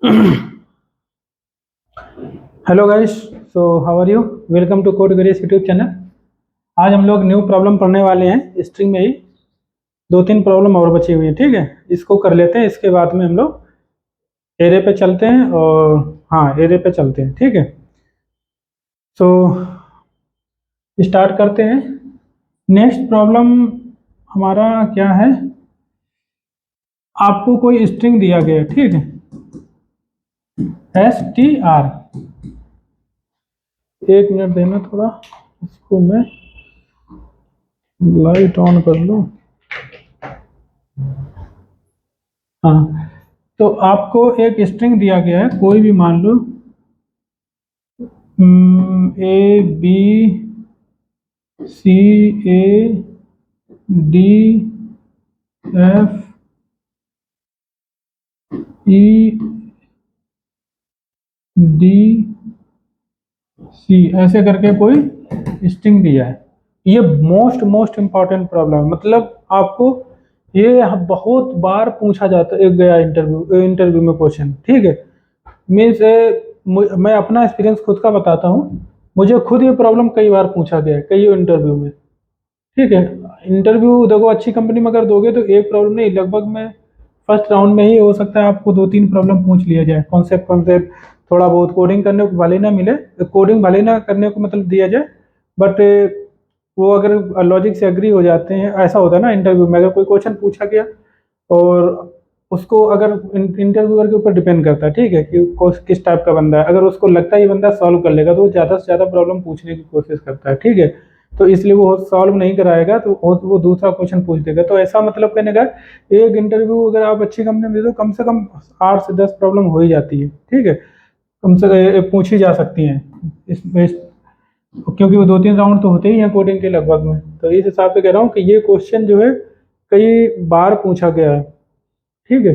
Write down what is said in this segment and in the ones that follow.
Hello guys, so how are you? Welcome to code various YouTube channel. आज हम लोग new problem पढ़ने वाले हैं। स्ट्रिंग में ही दो तीन प्रॉब्लम और बची हुई हैं, ठीक है। इसको कर लेते हैं, इसके बाद में हम लोग एरे पे चलते हैं। और हाँ, एरे पे चलते हैं, ठीक है। सो स्टार्ट करते हैं। नेक्स्ट प्रॉब्लम हमारा क्या है? आपको कोई स्ट्रिंग दिया गया है, ठीक है, str। एक मिनट देना थोड़ा, इसको मैं लाइट ऑन कर लूँ। हाँ, तो आपको एक स्ट्रिंग दिया गया है, कोई भी मान लो A B C A D F E D C, ऐसे करके कोई स्ट्रिंग दिया है। ये मोस्ट इम्पॉर्टेंट प्रॉब्लम है। मतलब आपको ये बहुत बार पूछा जाता है, गया इंटरव्यू में क्वेश्चन, ठीक है। मीन्स मैं अपना एक्सपीरियंस खुद का बताता हूँ। मुझे खुद ये प्रॉब्लम कई बार पूछा गया है, कई इंटरव्यू में, ठीक है। इंटरव्यू देखो, अच्छी कंपनी में अगर दोगे तो एक प्रॉब्लम नहीं, लगभग में फर्स्ट राउंड में ही हो सकता है आपको दो तीन प्रॉब्लम पूछ लिया जाए। कॉन्सेप्ट थोड़ा बहुत कोडिंग करने को भले ना मिले, कोडिंग भले ना करने को मतलब दिया जाए, बट वो अगर लॉजिक से एग्री हो जाते हैं। ऐसा होता है ना, इंटरव्यू में अगर कोई क्वेश्चन पूछा गया और उसको अगर इंटरव्यूअर के ऊपर डिपेंड करता है, ठीक है, कि किस टाइप का बंदा है। अगर उसको लगता है ये बंदा सॉल्व कर लेगा तो वो ज़्यादा से ज़्यादा प्रॉब्लम पूछने की कोशिश करता है, ठीक है। तो इसलिए वो सॉल्व नहीं कराएगा तो वो दूसरा क्वेश्चन पूछ देगा। तो ऐसा मतलब कहने का, एक इंटरव्यू अगर आप अच्छी कंपनी में दे दो, कम से कम 8 से 10 प्रॉब्लम हो ही जाती है, ठीक है। कम से कम पूछी जा सकती हैं इसमें, क्योंकि वो दो तीन राउंड तो होते ही हैं कोडिंग के लगभग में। तो इस हिसाब से कह रहा हूँ कि ये क्वेश्चन जो है कई बार पूछा गया है, ठीक है।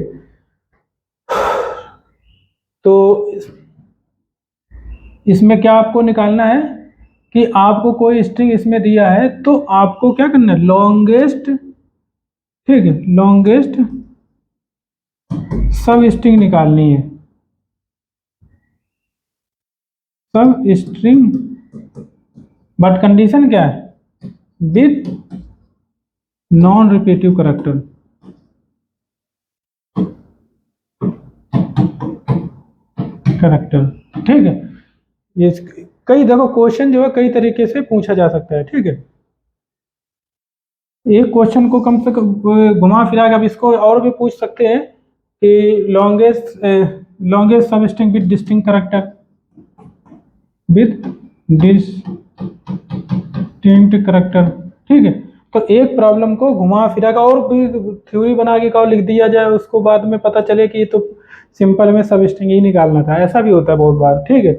तो इसमें क्या आपको निकालना है कि आपको कोई स्ट्रिंग इसमें दिया है तो आपको क्या करना है, लॉन्गेस्ट, ठीक है, लॉन्गेस्ट सब स्ट्रिंग निकालनी है। सब स्ट्रिंग, बट कंडीशन क्या है? With non repetitive character, character, ठीक है। ये कई देखो क्वेश्चन जो है कई तरीके से पूछा जा सकता है, ठीक है। एक क्वेश्चन को कम से कम घुमा फिरा के अब इसको और भी पूछ सकते हैं कि लॉन्गेस्ट सब string with distinct character, with distinct character, ठीक है। तो एक प्रॉब्लम को घुमा फिरा कर और भी थ्योरी बना के और लिख दिया जाए, उसको बाद में पता चले कि ये तो सिंपल में सब स्ट्रिंग ही निकालना था। ऐसा भी होता है बहुत बार, ठीक है।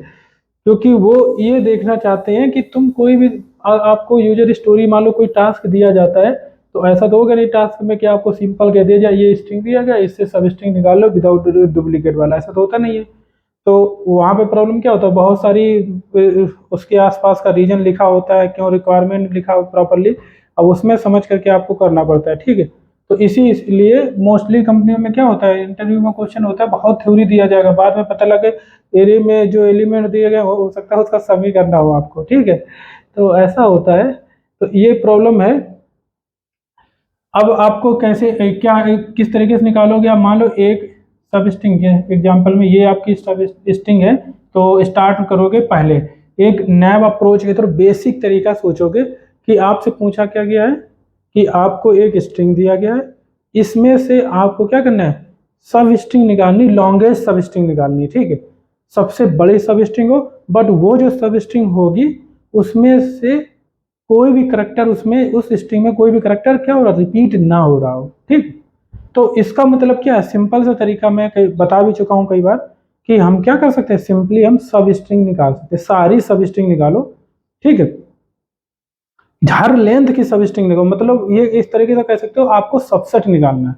क्योंकि वो ये देखना चाहते हैं कि तुम कोई भी आपको यूजर स्टोरी मान लो कोई टास्क दिया जाता है, तो ऐसा तो होगा नहीं टास्क में कि आपको सिंपल कह दिया जाए ये स्ट्रिंग दिया गया, इससे सब स्ट्रिंग निकाल लो विदाउट डुप्लीकेट वाला, ऐसा तो होता नहीं है। तो वहाँ पे प्रॉब्लम क्या होता है, बहुत सारी उसके आसपास का रीजन लिखा होता है, क्यों रिक्वायरमेंट लिखा हो प्रॉपरली, अब उसमें समझ करके आपको करना पड़ता है, ठीक है। तो इसलिए मोस्टली कंपनियों में क्या होता है, इंटरव्यू में क्वेश्चन होता है, बहुत थ्योरी दिया जाएगा, बाद में पता लगे एरिया में जो एलिमेंट दिए गए हो सकता है उसका सम ही करना हो आपको, ठीक है। तो ऐसा होता है। तो ये प्रॉब्लम है। अब आपको कैसे किस तरीके से निकालोगे? आप मान लो एक सब स्ट्रिंग है, एग्जांपल में ये आपकी सब स्ट्रिंग है, तो स्टार्ट करोगे पहले एक नैब अप्रोच के थ्रू बेसिक तरीका सोचोगे कि आपसे पूछा क्या गया है कि आपको एक स्ट्रिंग दिया गया है, इसमें से आपको क्या करना है, सब स्ट्रिंग निकालनी, लॉन्गेस्ट सब स्ट्रिंग निकालनी है, ठीक है। सबसे बड़ी सब स्ट्रिंग हो, बट वो जो सब स्ट्रिंग होगी उसमें से कोई भी करेक्टर, उसमें उस स्ट्रिंग में कोई भी करेक्टर क्या हो रहा, रिपीट ना हो रहा हो, ठीक। तो इसका मतलब क्या है, सिंपल सा तरीका मैं बता भी चुका हूं कई बार कि हम क्या कर सकते हैं, सिंपली हम सब स्ट्रिंग निकाल सकते हैं, सारी सब स्ट्रिंग निकालो, ठीक है। हर लेंथ की सब स्ट्रिंग निकालो, मतलब ये इस तरीके से कह सकते हो आपको सबसेट निकालना है,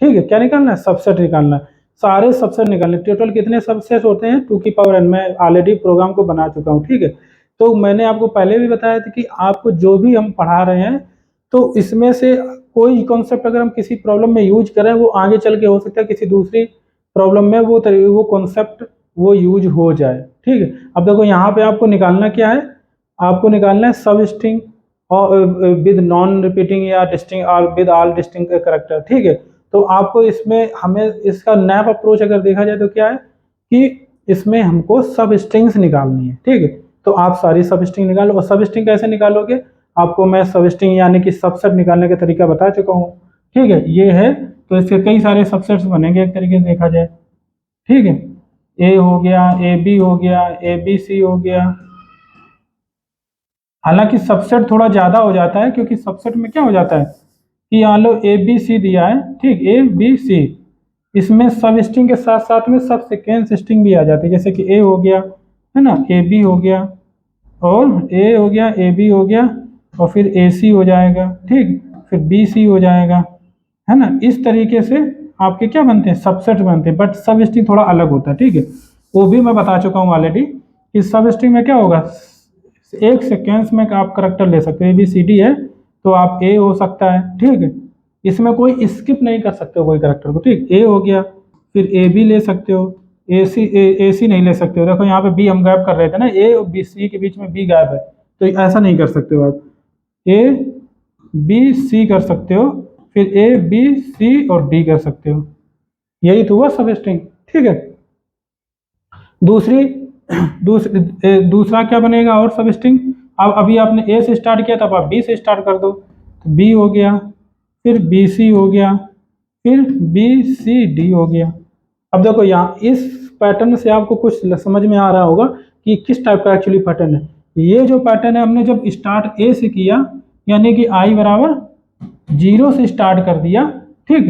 ठीक है। क्या निकालना है? सबसेट निकालना है। सारे सबसेट निकालने, टोटल कितने सबसेट होते हैं, 2 की पावर n, मैं ऑलरेडी प्रोग्राम को बना चुका हूँ, ठीक है। तो मैंने आपको पहले भी बताया था कि आपको जो भी हम पढ़ा रहे हैं, तो इसमें से कोई कॉन्सेप्ट अगर हम किसी प्रॉब्लम में यूज करें, वो आगे चल के हो सकता है किसी दूसरी प्रॉब्लम में वो कॉन्सेप्ट वो यूज हो जाए। ठीक है, अब देखो यहाँ पे आपको निकालना क्या है, आपको निकालना है सब स्ट्रिंग और विद नॉन रिपीटिंग या डिस्टिंग और विद ऑल डिस्टिंग करेक्टर। ठीक है, तो आपको इसमें हमें इसका नैप अप्रोच अगर देखा जाए तो क्या है कि इसमें हमको सब स्ट्रिंग्स निकालनी है। ठीक है, तो आप सारी सब स्ट्रिंग निकालो, और सब स्ट्रिंग कैसे निकालोगे, आपको मैं सब स्ट्रिंग यानी कि सबसेट निकालने का तरीका बता चुका हूँ। ठीक है, ये है, तो इसके कई सारे सबसेट्स बनेंगे एक तरीके से देखा जाए। ठीक है, ए हो गया, ए बी हो गया, ए बी सी हो गया। हालांकि सबसेट थोड़ा ज्यादा हो जाता है, क्योंकि सबसेट में क्या हो जाता है कि यहाँ लो ए बी सी दिया है, ठीक, ए बी सी, इसमें सब स्ट्रिंग के साथ साथ में सब सीक्वेंस स्ट्रिंग भी आ जाती है, जैसे कि ए हो गया, है ना, ए बी हो गया, और ए हो गया, ए बी हो गया, और फिर ए सी हो जाएगा, ठीक, फिर बी सी हो जाएगा, है ना। इस तरीके से आपके क्या बनते हैं, सबसेट बनते हैं, बट सब स्ट्रिंग थोड़ा अलग होता है। ठीक है, वो भी मैं बता चुका हूँ ऑलरेडी कि सब स्ट्रिंग में क्या होगा, एक सीक्वेंस में आप करैक्टर ले सकते हो, ए बी सी डी है तो आप ए हो सकता है। ठीक है, इसमें कोई स्किप नहीं कर सकते हो कोई करैक्टर को। ठीक, ए हो गया, फिर ए बी ले सकते हो, ए सी नहीं ले सकते हो। देखो यहाँ पे बी हम गायब कर रहे थे ना, ए और बी सी के बीच में बी गायब है, तो ऐसा नहीं कर सकते हो आप। ए बी सी कर सकते हो, फिर ए बी सी और डी कर सकते हो, यही तो हुआ सब स्ट्रिंग। ठीक है, दूसरी दूसरा क्या बनेगा और सब स्ट्रिंग, अब अभी आपने ए से स्टार्ट किया, तब आप बी से स्टार्ट कर दो, तो बी हो गया, फिर बी सी हो गया, फिर बी सी डी हो गया। अब देखो यहाँ इस पैटर्न से आपको कुछ समझ में आ रहा होगा कि किस टाइप का एक्चुअली पैटर्न है। ये जो पैटर्न है, हमने जब स्टार्ट ए से किया, यानी कि आई बराबर 0 से स्टार्ट कर दिया। ठीक,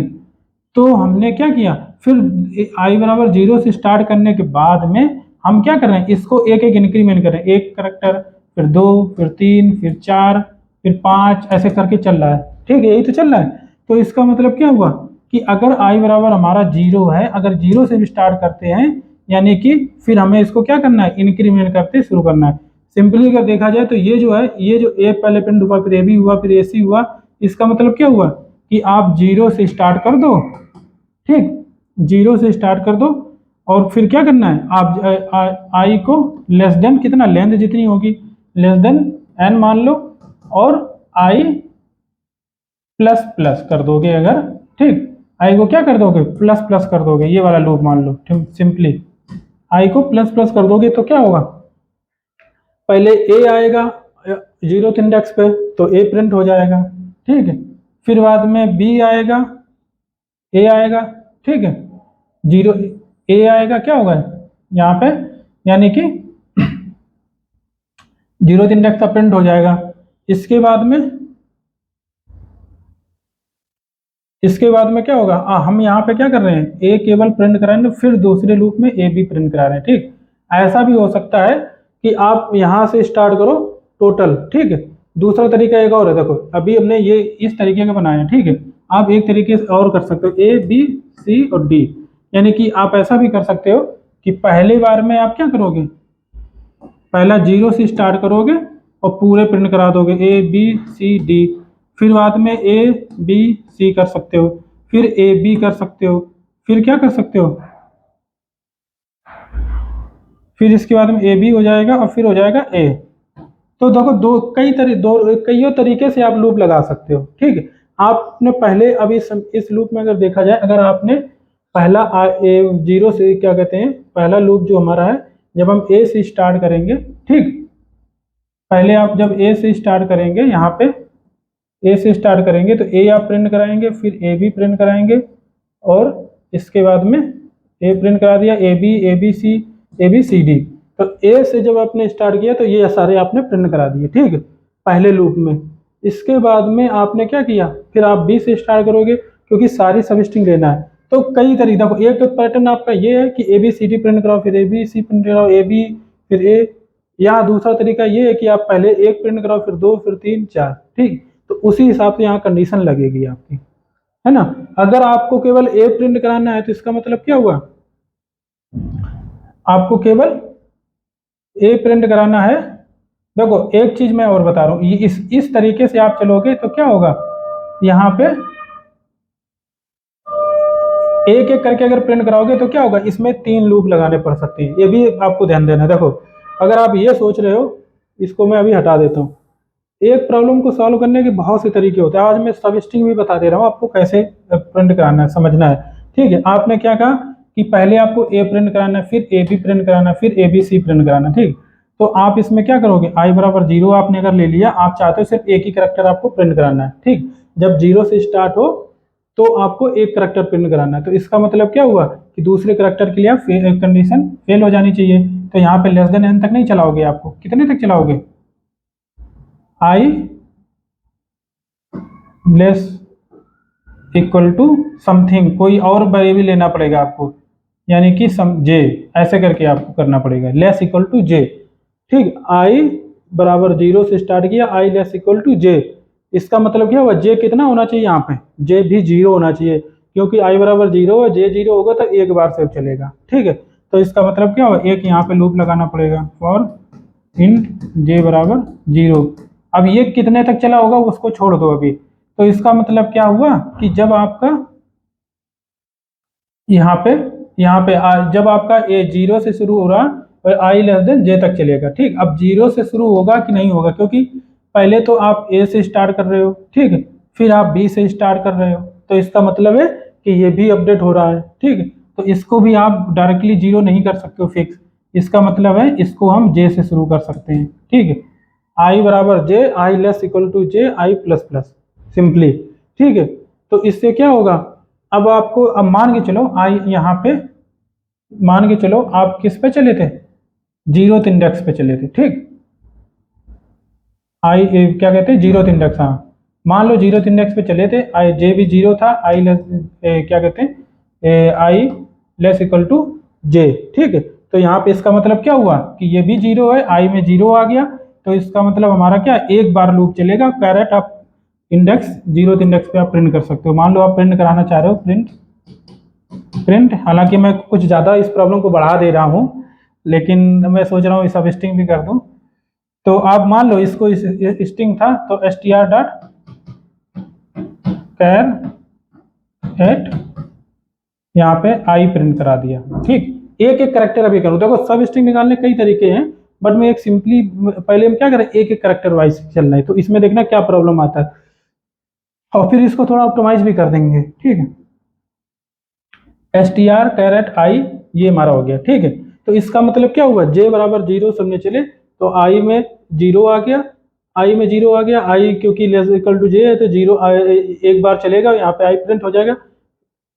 तो हमने क्या किया, फिर आई बराबर 0 से स्टार्ट करने के बाद में हम क्या कर रहे हैं, इसको एक एक इंक्रीमेंट कर रहे हैं, एक करेक्टर, फिर 2, फिर 3, फिर 4, फिर 5, ऐसे करके चल रहा है। ठीक है, यही तो चल रहा है। तो इसका मतलब क्या हुआ कि अगर आई बराबर हमारा 0 है, अगर 0 से भी स्टार्ट करते हैं, यानी कि फिर हमें इसको क्या करना है, इंक्रीमेंट करते शुरू करना है। सिंपली अगर देखा जाए तो ये जो है, ये जो ए पहले प्रिंट हुआ, फिर ए बी हुआ, फिर ए सी हुआ, इसका मतलब क्या हुआ कि आप 0 से स्टार्ट कर दो। ठीक, 0 से स्टार्ट कर दो, और फिर क्या करना है, आप आई को लेस देन कितना, लेंथ जितनी होगी लेस देन एन मान लो, और आई प्लस प्लस कर दोगे अगर। ठीक, आई को क्या कर दोगे, प्लस प्लस कर दोगे, ये वाला लूप मान लो, सिंपली आई को प्लस प्लस कर दोगे तो क्या होगा, पहले ए आएगा 0th इंडेक्स पे, तो ए प्रिंट हो जाएगा। ठीक है, फिर बाद में बी आएगा, ए आएगा। ठीक है, 0 ए आएगा, क्या होगा यहाँ पे, यानी कि 0th इंडेक्स का प्रिंट हो जाएगा। इसके बाद में क्या होगा, हम यहाँ पे क्या कर रहे हैं, ए केवल प्रिंट कराएंगे, फिर दूसरे लूप में ए भी प्रिंट करा रहे हैं। ठीक, ऐसा भी हो सकता है कि आप यहाँ से स्टार्ट करो टोटल। ठीक है, दूसरा तरीका एक और है, देखो अभी हमने ये इस तरीके का बनाया है। ठीक है, आप एक तरीके से और कर सकते हो, ए बी सी और डी, यानी कि आप ऐसा भी कर सकते हो कि पहले बार में आप क्या करोगे, पहला 0 से स्टार्ट करोगे और पूरे प्रिंट करा दोगे, ए बी सी डी, फिर बाद में ए बी सी कर सकते हो, फिर ए बी कर सकते हो, फिर क्या कर सकते हो, फिर इसके बाद में ए बी हो जाएगा, और फिर हो जाएगा ए। तो देखो कईयों तरीके से आप लूप लगा सकते हो। ठीक है, आपने पहले अभी इस लूप में अगर देखा जाए, अगर आपने पहला 0 से क्या कहते हैं, पहला लूप जो हमारा है, जब हम ए से स्टार्ट करेंगे। ठीक, पहले आप जब ए से स्टार्ट करेंगे, यहाँ पे ए से स्टार्ट करेंगे तो ए आप प्रिंट कराएंगे, फिर ए बी प्रिंट कराएंगे, और इसके बाद में ए प्रिंट करा दिया, ए बी सी डी। तो ए से जब आपने स्टार्ट किया तो ये सारे आपने प्रिंट करा दिए। ठीक है, पहले लूप में। इसके बाद में आपने क्या किया, फिर आप बी से स्टार्ट करोगे, क्योंकि सारी सब स्ट्रिंग लेना है। तो कई तरीके, देखो एक पैटर्न आपका ये है कि A B C D print कराओ, फिर ए बी सी प्रिंट कराओ, ए बी फिर ए। यहाँ दूसरा तरीका ये है कि आप पहले एक प्रिंट कराओ, फिर 2, फिर 3, 4। ठीक, तो उसी हिसाब से यहाँ कंडीशन लगेगी आपकी, है ना। अगर आपको केवल ए प्रिंट कराना है तो इसका मतलब क्या हुआ, आपको केवल ए प्रिंट कराना है। देखो एक चीज मैं और बता रहा हूँ, इस तरीके से आप चलोगे तो क्या होगा, यहाँ पे एक एक करके अगर प्रिंट कराओगे तो क्या होगा, इसमें 3 लूप लगाने पड़ सकते हैं, ये भी आपको ध्यान देना है। देखो अगर आप ये सोच रहे हो, इसको मैं अभी हटा देता हूँ। एक प्रॉब्लम को सॉल्व करने के बहुत से तरीके होते हैं, आज मैं सब स्ट्रिंग भी बता दे रहा हूँ आपको कैसे प्रिंट कराना है, समझना है। ठीक है, आपने क्या कहा कि पहले आपको ए प्रिंट कराना है, फिर ए बी प्रिंट कराना है, फिर ए बी सी प्रिंट कराना है। ठीक, तो आप इसमें क्या करोगे, आई बराबर 0 आपने अगर ले लिया, आप चाहते हो सिर्फ एक ही करेक्टर आपको प्रिंट कराना है। ठीक, जब 0 से स्टार्ट हो तो आपको एक करेक्टर प्रिंट कराना है, तो इसका मतलब क्या हुआ कि दूसरे करेक्टर के लिए आप कंडीशन फेल हो जानी चाहिए। तो यहाँ पे लेस देन एन तक नहीं चलाओगे, आपको कितने तक चलाओगे, आई लेस इक्वल टू समथिंग, कोई और वेरिएबल लेना पड़ेगा आपको, यानी कि सम जे, ऐसे करके आपको करना पड़ेगा, लेस इक्वल टू जे। ठीक, आई बराबर 0 से स्टार्ट किया, आई लेस इक्वल टू जे, इसका मतलब क्या हुआ, जे कितना होना चाहिए, यहाँ पे जे भी 0 होना चाहिए, क्योंकि आई बराबर 0 है, जे 0 होगा तो एक बार से चलेगा। ठीक है, तो इसका मतलब क्या हुआ, एक यहाँ पे लूप लगाना पड़ेगा, फॉर इंट जे बराबर 0। अब ये कितने तक चला होगा उसको छोड़ दो अभी। तो इसका मतलब क्या हुआ कि जब आपका यहाँ पे जब आपका ए 0 से शुरू हो रहा और आई लेस देन जे तक चलेगा। ठीक, अब 0 से शुरू होगा कि नहीं होगा, क्योंकि पहले तो आप ए से स्टार्ट कर रहे हो, ठीक है, फिर आप बी से स्टार्ट कर रहे हो, तो इसका मतलब है कि ये भी अपडेट हो रहा है। ठीक है, तो इसको भी आप डायरेक्टली 0 नहीं कर सकते हो फिक्स, इसका मतलब है इसको हम जे से शुरू कर सकते हैं। ठीक है, आई बराबर J, I less equal to J, I plus plus, simply. ठीक है, तो इससे क्या होगा, अब आपको, अब मान के चलो आई यहाँ पे, मान के चलो आप किस पे चले थे, 0th इंडेक्स पे चले थे। ठीक, आई क्या कहते हैं, 0th इंडेक्स, हाँ, मान लो 0th इंडेक्स पे चले थे, आई जे भी 0 था, आई लेस क्या कहते हैं, आई लेस इक्वल टू जे। ठीक है, तो यहाँ पे इसका मतलब क्या हुआ कि ये भी 0 है, आई में 0 आ गया, तो इसका मतलब हमारा क्या, एक बार लूप चलेगा, कैरेट आप इंडेक्स 0th इंडेक्स पे आप प्रिंट कर सकते हो। मान लो आप प्रिंट कराना चाह रहे हो, प्रिंट प्रिंट, हालांकि मैं कुछ ज़्यादा इस प्रॉब्लम को बढ़ा दे रहा हूँ, लेकिन मैं सोच रहा हूँ सब स्ट्रिंग भी कर दूँ। तो आप मान लो इसको स्ट्रिंग था, तो str डॉट कैर एट यहाँ पे आई प्रिंट करा दिया। ठीक, एक एक करेक्टर अभी करूँ, देखो सब स्ट्रिंग निकालने कई तरीके हैं, बट मैं एक सिंपली, पहले हम क्या करें, एक एक करेक्टर वाइज चलना है, तो इसमें देखना क्या प्रॉब्लम आता है, और फिर इसको थोड़ा ऑप्टिमाइज भी कर देंगे। ठीक है, str कैरेट आई, ये हमारा हो गया। ठीक है, तो इसका मतलब क्या हुआ, जे बराबर 0 समझे चले, तो आई में 0 आ गया, आई में 0 आ गया, आई क्योंकि लेस इक्वल टू जे है तो 0 एक बार चलेगा, यहाँ पे आई प्रिंट हो जाएगा,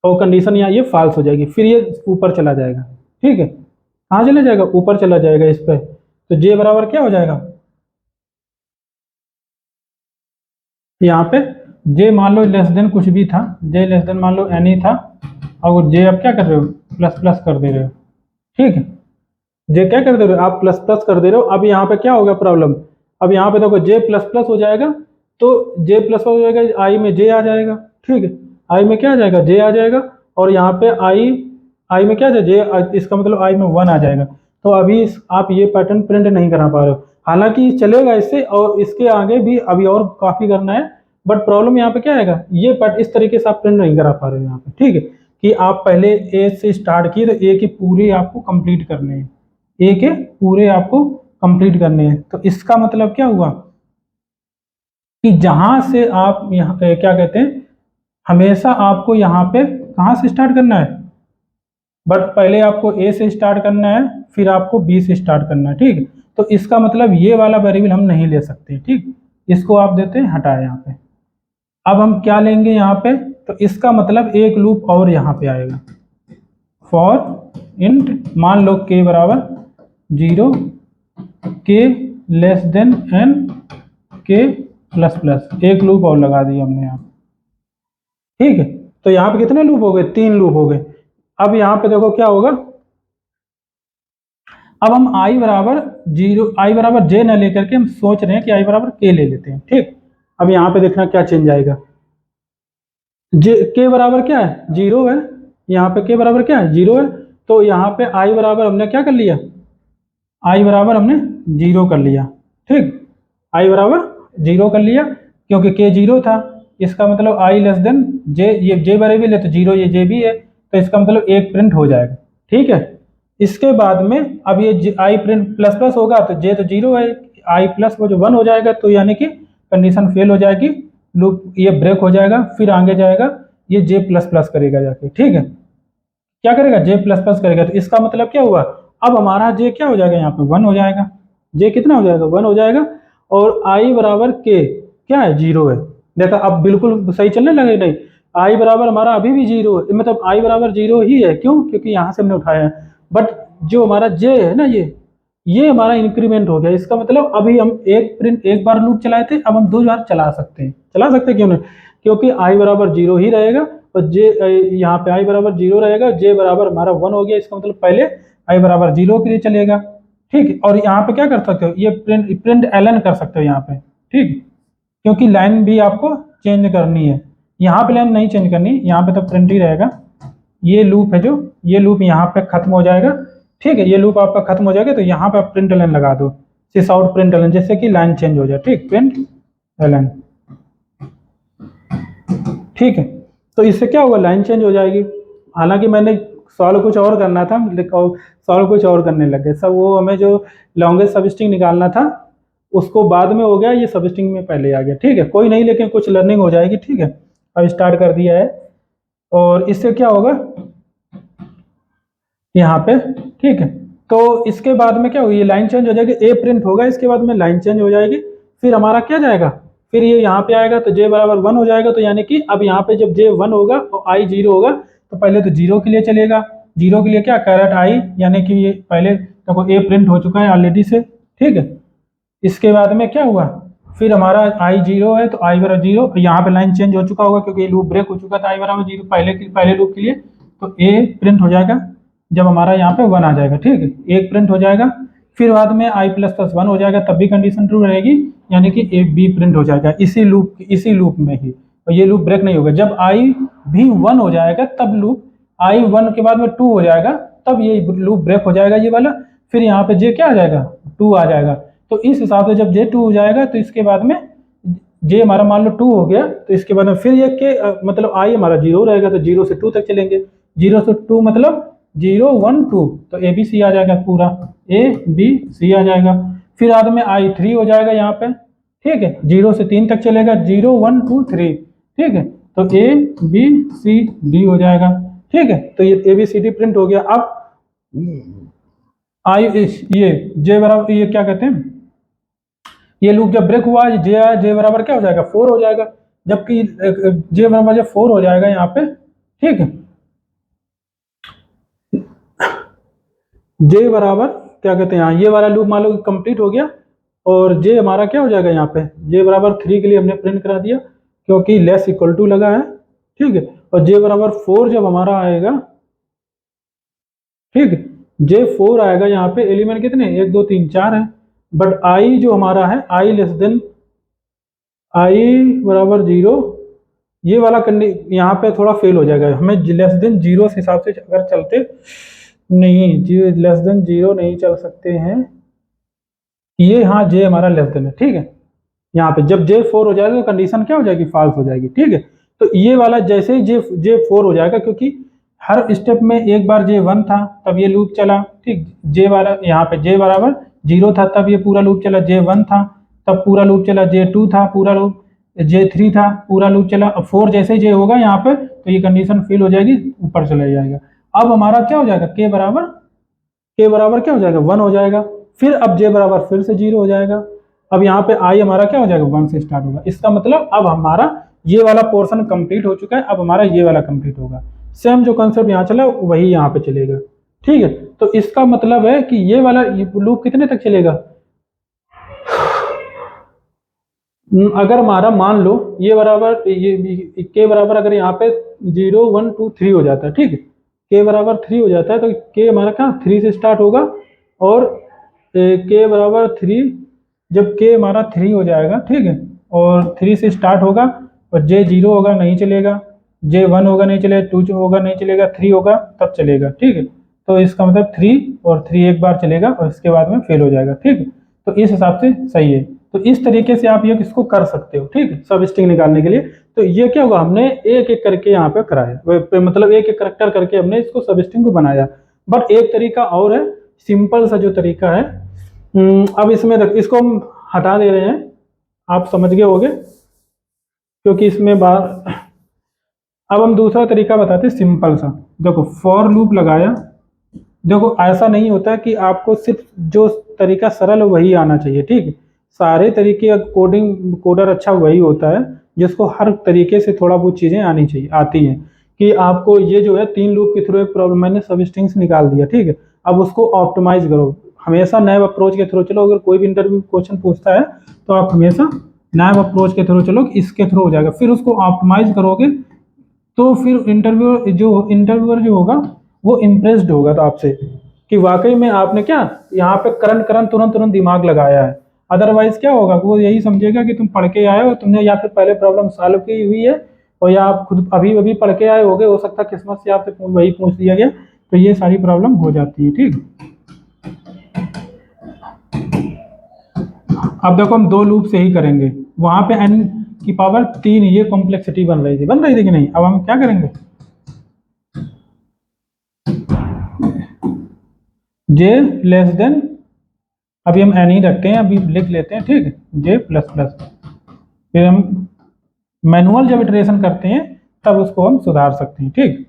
और कंडीशन यहाँ ये फॉल्स हो जाएगी, फिर ये ऊपर चला जाएगा। ठीक है, कहाँ चला जाएगा, ऊपर चला जाएगा इस पर, तो जे बराबर क्या हो जाएगा, यहाँ पे जे मान लो लेस देन कुछ भी था, जे लेस देन मान लो एन ही था, और जे आप क्या कर रहे हो, प्लस प्लस कर दे रहे हो। ठीक है, जे क्या कर दे रहे हो, आप प्लस प्लस कर दे रहे हो। अब यहाँ पे क्या होगा प्रॉब्लम, अब यहाँ पे देखो जे प्लस प्लस हो जाएगा, तो जे प्लस हो जाएगा, आई में जे आ जाएगा। ठीक है, आई में क्या आ जाएगा, जे आ जाएगा, और यहाँ पे आई, आई में क्या आ जाएगा, जे, इसका मतलब आई में 1 आ जाएगा। तो अभी आप ये पैटर्न प्रिंट नहीं करा पा रहे हो, हालांकि चलेगा इससे, और इसके आगे भी अभी और काफ़ी करना है, बट प्रॉब्लम यहाँ पे क्या आएगा, ये पैट इस तरीके से आप प्रिंट नहीं करा पा रहे हो यहाँ पे। ठीक है, कि आप पहले ए से स्टार्ट किए, तो ए के पूरे आपको कंप्लीट करने हैं, ए के पूरे आपको कंप्लीट करने हैं। तो इसका मतलब क्या हुआ कि जहां से आप यहाँ क्या कहते हैं, हमेशा आपको यहाँ पे कहाँ से स्टार्ट करना है, बट पहले आपको ए से स्टार्ट करना है, फिर आपको बी से स्टार्ट करना है। ठीक, तो इसका मतलब ये वाला वेरिएबल हम नहीं ले सकते। ठीक, इसको आप देते हैं हटाए यहाँ पे। अब हम क्या लेंगे यहाँ पे, तो इसका मतलब एक लूप और यहाँ पे आएगा, फॉर इंट मान लो के बराबर 0, के लेस देन एन, के प्लस प्लस, एक लूप और लगा दिया हमने यहाँ। ठीक है, तो यहाँ पे कितने लूप हो गए, 3 लूप हो गए। अब यहाँ पे देखो क्या होगा, अब हम आई बराबर 0, आई बराबर जे न लेकर के हम सोच रहे हैं कि आई बराबर के ले लेते हैं। ठीक, अब यहाँ पे देखना क्या चेंज आएगा, जे के बराबर क्या है, 0 है, यहाँ पे के बराबर क्या है, 0 है, तो यहाँ पे आई बराबर हमने क्या कर लिया, आई बराबर हमने 0 कर लिया। ठीक, आई बराबर 0 कर लिया, क्योंकि के 0 था, इसका मतलब आई लेस देन जे, ये जे वेरिएबल है तो 0 ये जे भी है, तो इसका मतलब एक प्रिंट हो जाएगा, ठीक है। इसके बाद में अब ये आई प्रिंट प्लस प्लस होगा तो जे तो जीरो है, आई प्लस वो जो 1 हो जाएगा, तो यानी कि कंडीशन फेल हो जाएगी, लूप ये ब्रेक हो जाएगा, फिर आगे जाएगा ये जे प्लस प्लस करेगा जाके, ठीक है। क्या करेगा, जे प्लस प्लस करेगा, तो इसका मतलब क्या हुआ, अब हमारा जे क्या हो जाएगा, यहाँ पे 1 हो जाएगा, जे कितना हो जाएगा, 1 हो जाएगा, और आई बराबर के क्या है, 0 है। देखा अब बिल्कुल सही चलने लगे, नहीं आई बराबर हमारा अभी भी 0 है, मतलब आई बराबर 0 ही है, क्यों, क्योंकि यहाँ से हमने उठाया है, बट जो हमारा जे है ना, ये हमारा इंक्रीमेंट हो गया, इसका मतलब अभी हम एक बार लूप चलाए थे, अब हम 2 बार चला सकते हैं, क्यों नहीं, क्योंकि आई बराबर 0 ही रहेगा, और जे यहाँ पे आई बराबर 0 रहेगा, जे बराबर हमारा 1 हो गया, इसका मतलब पहले आई बराबर 0 के लिए चलेगा, ठीक है। और यहाँ पे क्या कर सकते हो, ये प्रिंट एलन कर सकते हो यहाँ पे, ठीक, क्योंकि लाइन भी आपको चेंज करनी है, यहाँ पे लाइन नहीं चेंज करनी, यहाँ पे तो प्रिंट ही रहेगा, ये लूप है जो, ये लूप यहाँ पे खत्म हो जाएगा, ठीक है, ये लूप आपका खत्म हो जाएगा, तो यहाँ पे आप प्रिंट एलन लगा दो, सिस आउट प्रिंट एलन, जैसे कि लाइन चेंज हो जाए, ठीक, प्रिंट एलन, ठीक है। तो इससे क्या होगा, लाइन चेंज हो जाएगी। हालांकि मैंने सॉल्व कुछ और करना था, सॉल्व कुछ और करने लग गए सब, वो हमें जो लॉन्गेस्ट सबस्ट्रिंग निकालना था उसको बाद में हो गया, ये सबस्ट्रिंग में पहले आ गया, ठीक है, कोई नहीं, लेकिन कुछ लर्निंग हो जाएगी, ठीक है। अब स्टार्ट कर दिया है, और इससे क्या होगा यहाँ पे, ठीक है। तो इसके बाद में क्या होगी, ये लाइन चेंज हो जाएगी, ए प्रिंट होगा, इसके बाद में लाइन चेंज हो जाएगी, फिर हमारा क्या जाएगा, फिर ये यहाँ पे आएगा, तो जे बराबर 1 हो जाएगा, तो यानी कि अब यहाँ पे जब जे 1 होगा और आई 0 होगा, तो पहले तो 0 के लिए चलेगा, 0 के लिए क्या कैरेट आई, यानी कि ये पहले देखो ए प्रिंट हो चुका है ऑलरेडी से, ठीक है। इसके बाद में क्या हुआ, फिर हमारा आई 0 है, तो आई बराबर 0, यहाँ पे लाइन चेंज हो चुका होगा क्योंकि लूप ब्रेक हो चुका था, आई बराबर 0 पहले लूप के लिए, तो ए प्रिंट हो जाएगा जब हमारा यहाँ पे 1 आ जाएगा, ठीक है, एक प्रिंट हो जाएगा, फिर बाद में आई प्लस प्लस 1 हो जाएगा, तब भी कंडीशन ट्रू रहेगी, यानी कि एक बी प्रिंट हो जाएगा इसी लूप में ही, और ये लूप ब्रेक नहीं होगा, जब आई भी 1 हो जाएगा तब लूप, आई 1 के बाद में 2 हो जाएगा, तब ये लूप ब्रेक हो जाएगा ये वाला, फिर यहाँ पे जे क्या आ जाएगा, 2 आ जाएगा, तो इस हिसाब से जब जे 2 हो जाएगा, तो इसके बाद में जे हमारा मान लो 2 हो गया, तो इसके बाद में फिर ये के मतलब आई हमारा 0 रहेगा, तो 0 से 2 तक चलेंगे, 0 से 2 मतलब 0 1 2, तो ए बी सी आ जाएगा, पूरा ए बी सी आ जाएगा, फिर बाद में आई 3 हो जाएगा यहाँ पे, ठीक है, 0 से 3 तक चलेगा, 0 1 2 3, ठीक है, तो ए बी सी डी हो जाएगा, ठीक है, तो ये A B C D print हो गया। अब आई ये जे बराबर ये क्या कहते हैं, ये लूप जब ब्रेक हुआ, जे बराबर क्या हो जाएगा, 4 हो जाएगा, जबकि जे बराबर जब 4 हो जाएगा यहाँ पे, ठीक है, जे बराबर क्या कहते हैं, यहाँ ये वाला लूप मान लो कंप्लीट हो गया, और जे हमारा क्या हो जाएगा, यहाँ पे जे बराबर 3 के लिए हमने प्रिंट करा दिया क्योंकि लेस इक्वल टू लगा है, ठीक है, और जे बराबर 4 जब हमारा आएगा, ठीक है, जे 4 आएगा, यहाँ पे एलिमेंट कितने 1 2 3 4 है, बट आई जो हमारा है, आई लेस देन आई बराबर 0, ये वाला यहाँ पे थोड़ा फेल हो जाएगा, हमें लेस देन 0 के हिसाब से अगर चलते, नहीं जी लेस देन 0 नहीं चल सकते हैं, ये हाँ जे हमारा लेस देन है, ठीक है, यहाँ पे जब जे 4 हो जाएगा तो कंडीशन क्या हो जाएगी, फॉल्स हो जाएगी, ठीक है। तो ये वाला जैसे ही जे 4 हो जाएगा, क्योंकि हर स्टेप में एक बार जे 1 था तब ये लूप चला, ठीक, जे वाला यहाँ पे जे बराबर 0 था तब ये पूरा लूप चला, जे 1 था तब पूरा लूप चला, जे 2 था पूरा लूप, जे 3 था पूरा लूप चला, अब 4 जैसे ही जे होगा यहाँ पे तो ये कंडीशन फेल हो जाएगी, ऊपर चला जाएगा। अब हमारा क्या हो जाएगा, के बराबर क्या हो जाएगा, 1 हो जाएगा, फिर अब जे बराबर फिर से 0 हो जाएगा, अब यहाँ पे आई हमारा क्या हो जाएगा, 1 से स्टार्ट होगा, इसका मतलब अब हमारा ये वाला पोर्शन कंप्लीट हो चुका है, अब हमारा ये वाला कंप्लीट होगा, सेम जो कंसेप्ट यहाँ चला वही यहाँ पे चलेगा, ठीक है। तो इसका मतलब है कि ये वाला लूप कितने तक चलेगा, अगर हमारा मान लो ये बराबर ये के बराबर अगर यहाँ पे 0 1 2 3 हो जाता है, ठीक है, के बराबर 3 हो जाता है, तो के हमारा कहाँ 3 से स्टार्ट होगा, और के बराबर 3, जब के हमारा 3 हो जाएगा, ठीक है, और 3 से स्टार्ट होगा, और जे 0 होगा नहीं चलेगा, जे 1 होगा नहीं चलेगा, 2 होगा नहीं चलेगा, 3 होगा तब चलेगा, ठीक है। तो इसका मतलब 3 और 3 एक बार चलेगा और इसके बाद में फेल हो जाएगा, ठीक है, तो इस हिसाब से सही है। तो इस तरीके से आप ये इसको कर सकते हो, ठीक है, सब स्ट्रिंग निकालने के लिए। तो ये क्या हुआ, हमने एक एक करके यहाँ पे कराया, मतलब एक एक करेक्टर करके हमने इसको सब स्ट्रिंग को बनाया। बट एक तरीका और है, सिंपल सा जो तरीका है, अब इसमें इसको हम हटा दे रहे हैं, आप समझ गए होगे, क्योंकि इसमें बार अब हम दूसरा तरीका बताते हैं सिंपल सा। देखो फॉर लूप लगाया, देखो ऐसा नहीं होता कि आपको सिर्फ जो तरीका सरल है वही आना चाहिए, ठीक है, सारे तरीके कोडिंग कोडर अच्छा वही होता है जिसको हर तरीके से थोड़ा बहुत चीज़ें आनी चाहिए, आती हैं। कि आपको ये जो है 3 लूप के थ्रू एक प्रॉब्लम मैंने सब स्ट्रिंग्स निकाल दिया, ठीक है, अब उसको ऑप्टिमाइज करो, हमेशा नए अप्रोच के थ्रू चलो। अगर कोई भी इंटरव्यू क्वेश्चन पूछता है तो आप हमेशा नए अप्रोच के थ्रू चलो, इसके थ्रू हो जाएगा, फिर उसको ऑप्टिमाइज करोगे तो फिर इंटरव्यूअर जो होगा वो इम्प्रेस्ड होगा तो आपसे, कि वाकई में आपने क्या यहाँ पे करंट करंट तुरंत तुरंत दिमाग लगाया है। अदरवाइज क्या होगा, वो यही समझेगा कि तुम पढ़ के आए हो, तुमने या फिर पहले प्रॉब्लम सॉल्व की हुई है, और या आप खुद अभी अभी पढ़ के आए होगे, हो सकता है किस्मत से आपसे वही पूछ लिया गया, तो ये सारी प्रॉब्लम हो जाती है, ठीक। अब देखो हम 2 लूप से ही करेंगे, वहां पे n की पावर 3 ये कॉम्प्लेक्सिटी बन रही थी कि नहीं। अब हम क्या करेंगे, j लेस देन, अभी हम n ही रखते हैं, अभी लिख लेते हैं, ठीक है, j प्लस प्लस, फिर हम मैनुअल जब इटरेशन करते हैं तब उसको हम सुधार सकते हैं, ठीक।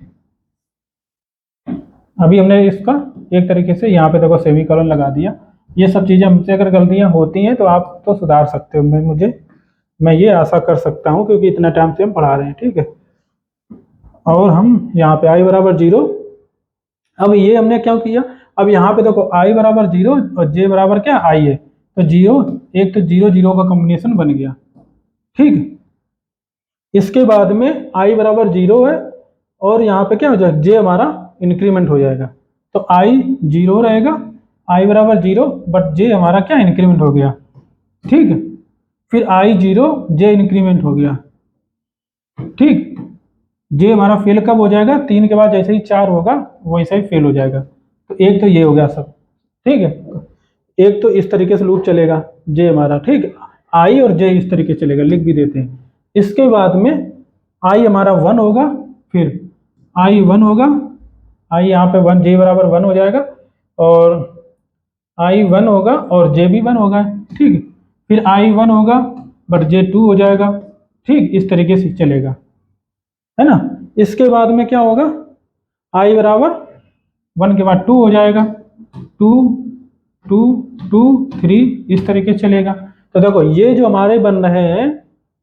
अभी हमने इसका एक तरीके से यहाँ पे देखो सेमीकोलन लगा दिया। ये सब चीज़ें हमसे अगर गलतियाँ होती हैं तो आप तो सुधार सकते हो, मैं ये आशा कर सकता हूँ, क्योंकि इतना टाइम से हम पढ़ा रहे हैं, ठीक है। और हम यहाँ पे i बराबर 0, अब ये हमने क्या किया, अब यहाँ पे देखो i बराबर 0 और j बराबर क्या i है, तो 0 एक तो 0 0 का कॉम्बिनेशन बन गया, ठीक। इसके बाद में i बराबर 0 है, और यहाँ पे क्या हो जाएगा, j हमारा इंक्रीमेंट हो जाएगा, तो i 0 रहेगा, i बराबर 0 बट j हमारा क्या इंक्रीमेंट हो गया, ठीक है। फिर i 0 j इंक्रीमेंट हो गया, ठीक। j हमारा फेल कब हो जाएगा, 3 के बाद जैसे ही 4 होगा वैसे ही फेल हो जाएगा। तो एक तो ये हो गया सब, ठीक है। एक तो इस तरीके से लूप चलेगा j हमारा, ठीक, i और j इस तरीके से चलेगा, लिख भी देते हैं। इसके बाद में i हमारा 1 होगा, फिर i 1 होगा, i यहाँ पे 1 j बराबर 1 हो जाएगा, और i 1 होगा और j भी 1 होगा, ठीक। फिर i 1 होगा बट j 2 हो जाएगा, ठीक, इस तरीके से चलेगा, है ना। इसके बाद में क्या होगा, i बराबर 1 के बाद 2 हो जाएगा, 2 2 2 3 इस तरीके से चलेगा। तो देखो ये जो हमारे बन रहे हैं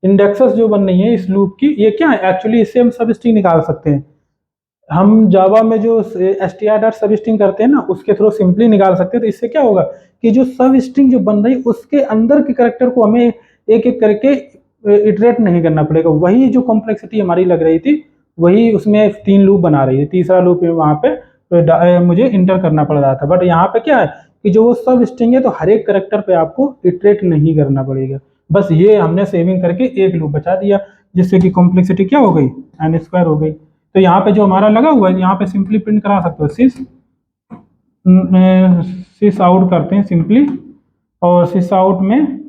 इंडेक्सेस जो बन रही है इस लूप की, ये क्या है एक्चुअली, इससे हम सब स्ट्रिंग निकाल सकते हैं। हम जावा में जो str डॉट सब स्ट्रिंग करते हैं ना, उसके थ्रू सिंपली निकाल सकते हैं। तो इससे क्या होगा कि जो सब स्ट्रिंग जो बन रही है उसके अंदर के करेक्टर को हमें एक एक करके इटरेट नहीं करना पड़ेगा। वही जो कॉम्प्लेक्सिटी हमारी लग रही थी वही उसमें 3 लूप बना रही है, तीसरा लूप वहाँ पे मुझे इंटर करना पड़ रहा था। बट यहाँ पे क्या है कि जो वो सब स्ट्रिंग है तो हर एक करेक्टर पे आपको इटरेट नहीं करना पड़ेगा। बस ये हमने सेविंग करके एक लूप बचा दिया, जिससे कि कॉम्प्लेक्सिटी क्या हो गई, n² हो गई। तो यहाँ पे जो हमारा लगा हुआ है यहाँ पे सिंपली प्रिंट करा सकते हो, सिस आउट करते हैं सिंपली, और सिस आउट में,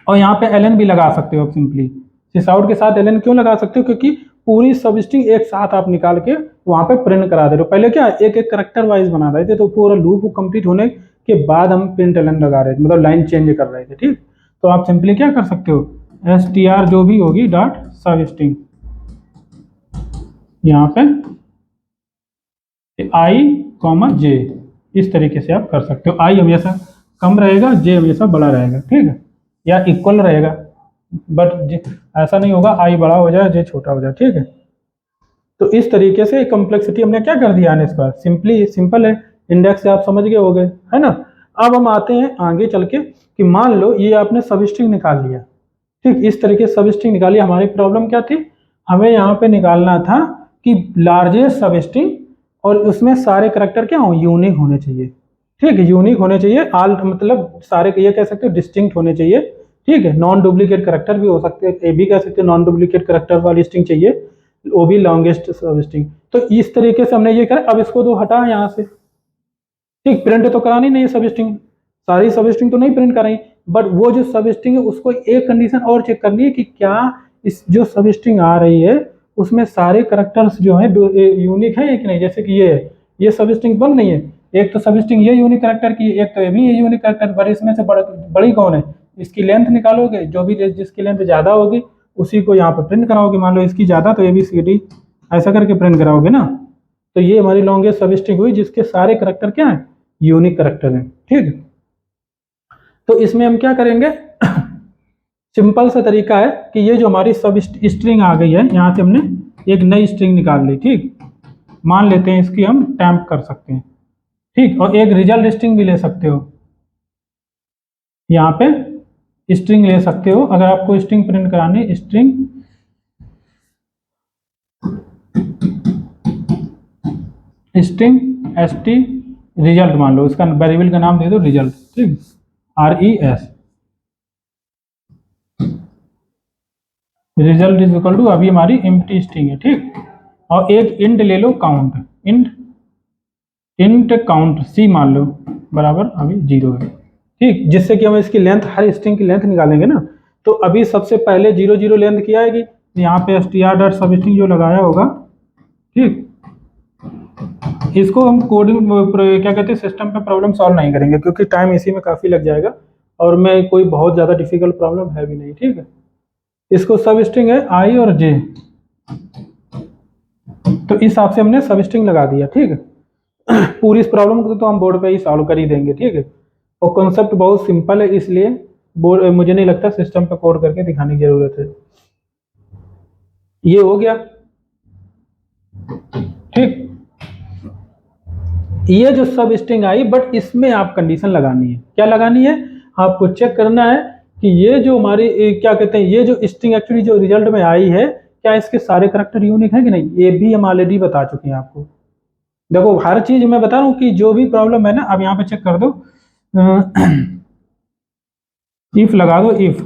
और यहाँ पे ln भी लगा सकते हो आप सिंपली। सिस आउट के साथ ln क्यों लगा सकते हो, क्योंकि पूरी सब स्ट्रिंग एक साथ आप निकाल के वहाँ पे प्रिंट करा दे रहे हो। पहले क्या एक एक करेक्टर वाइज बना रहे थे, तो पूरा लूप कंप्लीट होने के बाद हम प्रिंट ln लगा रहे थे, मतलब लाइन चेंज कर रहे थे, ठीक। तो आप सिंपली क्या कर सकते हो, str जो भी होगी डॉट सब स्ट्रिंग, यहाँ पे i, j इस तरीके से आप कर सकते हो। i हमेशा कम रहेगा, j हमेशा बड़ा रहेगा, ठीक है, या इक्वल रहेगा, बट ऐसा नहीं होगा i बड़ा हो जाए j छोटा हो जाए, ठीक है। तो इस तरीके से कॉम्प्लेक्सिटी हमने क्या कर दिया n स्क्वायर, सिंपल है, इंडेक्स से आप समझ गए होगे, है ना। अब हम आते हैं आगे चल के कि मान लो ये आपने सब स्ट्रिंग निकाल लिया, ठीक, इस तरीके से सब स्ट्रिंग निकाली। हमारी प्रॉब्लम क्या थी, हमें यहाँ पे निकालना था कि लार्जेस्ट सब स्ट्रिंग और उसमें सारे करेक्टर क्या हो, यूनिक होने चाहिए, ठीक है, यूनिक होने चाहिए, आल मतलब सारे ये कह सकते हो डिस्टिंक्ट होने चाहिए, ठीक है। नॉन डुप्लीकेट करेक्टर भी हो सकते हैं, ए भी कह सकते हैं, नॉन डुप्लीकेट करेक्टर वाली स्ट्रिंग चाहिए, वो भी लॉन्गेस्ट सब स्ट्रिंग। तो इस तरीके से हमने ये करा। अब इसको तो हटा यहाँ से, ठीक, प्रिंट तो करानी नहीं है सब स्ट्रिंग, सारी सब स्ट्रिंग तो नहीं प्रिंट कराई, बट वो जो सब स्ट्रिंग है उसको एक कंडीशन और चेक करनी है कि क्या इस जो सब स्ट्रिंग आ रही है उसमें सारे करैक्टर्स जो है यूनिक है कि नहीं। जैसे कि ये सब स्ट्रिंग बंद नहीं है, एक तो सब स्ट्रिंग ये यूनिक करैक्टर की, एक तो ये भी यूनिक करैक्टर, पर इसमें से बड़ी कौन है, इसकी लेंथ निकालोगे, जो भी जिसकी लेंथ ज़्यादा होगी उसी को यहाँ पे प्रिंट कराओगे। मान लो इसकी ज़्यादा तो ABCD ऐसा करके प्रिंट कराओगे ना। तो ये हमारी लॉन्गेस्ट सब स्ट्रिंग हुई जिसके सारे करैक्टर क्या है, यूनिक करैक्टर हैं। ठीक है, तो इसमें हम क्या करेंगे सिंपल सा तरीका है कि ये जो हमारी सब स्ट्रिंग आ गई है यहाँ से हमने एक नई स्ट्रिंग निकाल ली। ठीक, मान लेते हैं इसकी हम टैम्प कर सकते हैं। ठीक, और एक रिजल्ट स्ट्रिंग भी ले सकते हो, यहाँ पे स्ट्रिंग ले सकते हो अगर आपको स्ट्रिंग प्रिंट करानी। स्ट्रिंग ST रिजल्ट मान लो, इसका वेरिएबल का नाम दे दो रिजल्ट। ठीक, RES result is equal to, अभी हमारी एम्प्टी स्ट्रिंग है। ठीक, और एक इंट ले लो काउंट, इंट काउंट C मान लो बराबर अभी 0 है। ठीक, जिससे कि हम इसकी लेंथ, हर स्ट्रिंग की लेंथ निकालेंगे ना। तो अभी सबसे पहले 0 0 लेंथ की आएगी, यहाँ पे str.substring जो लगाया होगा। ठीक, इसको हम कोडिंग क्या कहते हैं सिस्टम पे प्रॉब्लम सॉल्व नहीं करेंगे क्योंकि टाइम इसी में काफ़ी लग जाएगा और मैं कोई बहुत ज़्यादा डिफिकल्ट प्रॉब्लम है भी नहीं। ठीक है, इसको सब स्ट्रिंग है I और J, तो इस हिसाब से हमने सब स्ट्रिंग लगा दिया। ठीक है, पूरी इस प्रॉब्लम को तो हम बोर्ड पे ही सॉल्व कर ही देंगे। ठीक है, और कॉन्सेप्ट बहुत सिंपल है इसलिए बोर्ड मुझे नहीं लगता सिस्टम पे कोड करके दिखाने की जरूरत है। ये हो गया। ठीक, ये जो सब स्ट्रिंग आई, बट इसमें आप कंडीशन लगानी है। क्या लगानी है, आपको चेक करना है कि ये जो हमारी क्या कहते हैं, ये जो स्ट्रिंग एक्चुअली जो रिजल्ट में आई है क्या इसके सारे करैक्टर यूनिक है कि नहीं। ये भी हम ऑलरेडी बता चुके हैं आपको। देखो हर चीज मैं बता रहा हूँ कि जो भी प्रॉब्लम है ना, अब यहाँ पे चेक कर दो, इफ लगा दो, इफ